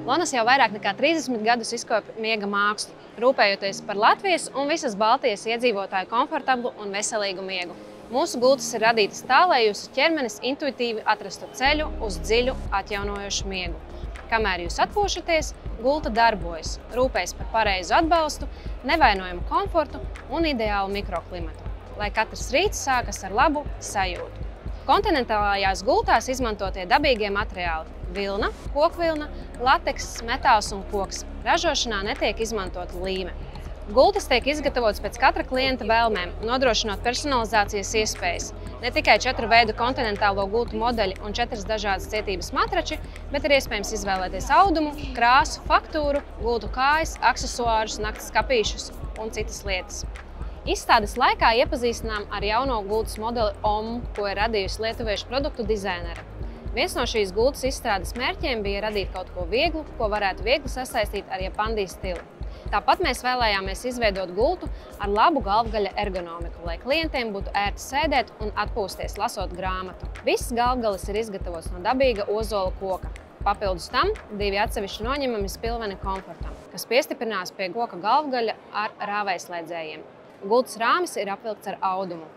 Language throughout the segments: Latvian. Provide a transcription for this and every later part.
Lonas jau vairāk nekā 30 gadus izkopa miega mākslu, rūpējoties par Latvijas un visas Baltijas iedzīvotāju komfortablu un veselīgu miegu. Mūsu gultas ir radītas tā, lai jūsu ķermenis intuitīvi atrastu ceļu uz dziļu, atjaunojošu miegu. Kamēr jūs atpūšaties, gulta darbojas, rūpējas par pareizu atbalstu, nevainojumu komfortu un ideālu mikroklimatu, lai katrs rīts sākas ar labu sajūtu. Kontinentālajās gultās izmantotie dabīgie materiāli – vilna, kokvilna, lateks, metāls un koks. Ražošanā netiek izmantota līme. Gultas tiek izgatavotas pēc katra klienta vēlmēm, nodrošinot personalizācijas iespējas. Ne tikai 4 veidu kontinentālo gultu modeļi un 4 dažādas cietības matrači, bet ir iespējams izvēlēties audumu, krāsu, faktūru, gultu kājas, aksesuārus, nakts skapīšus un citas lietas. Izstādes laikā iepazīstinām ar jauno gultas modeli OM, ko ir radījusi lietuviešu produktu dizainere. Viens no šīs gultas izstrādes mērķiem bija radīt kaut ko vieglu, ko varētu viegli sasaistīt ar japandī stilu. Tāpat mēs vēlējāmies izveidot gultu ar labu galvgaļa ergonomiku, lai klientiem būtu ērti sēdēt un atpūsties, lasot grāmatu. Viss galvgalis ir izgatavots no dabīga ozola koka. Papildus tam 2 atsevišķi noņemami spilveni komfortam, kas piestiprinās pie koka galvgaļa ar rāvējslēdzējiem. Gultas rāmis ir apvilkts ar audumu.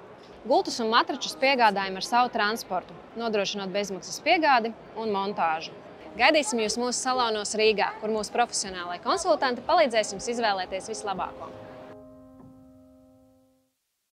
Gultas un matračus piegādājam ar savu transportu, nodrošinot bezmaksas piegādi un montāžu. Gaidīsim jūs mūsu salonos Rīgā, kur mūsu profesionālai konsultanti palīdzēs jums izvēlēties vislabāko.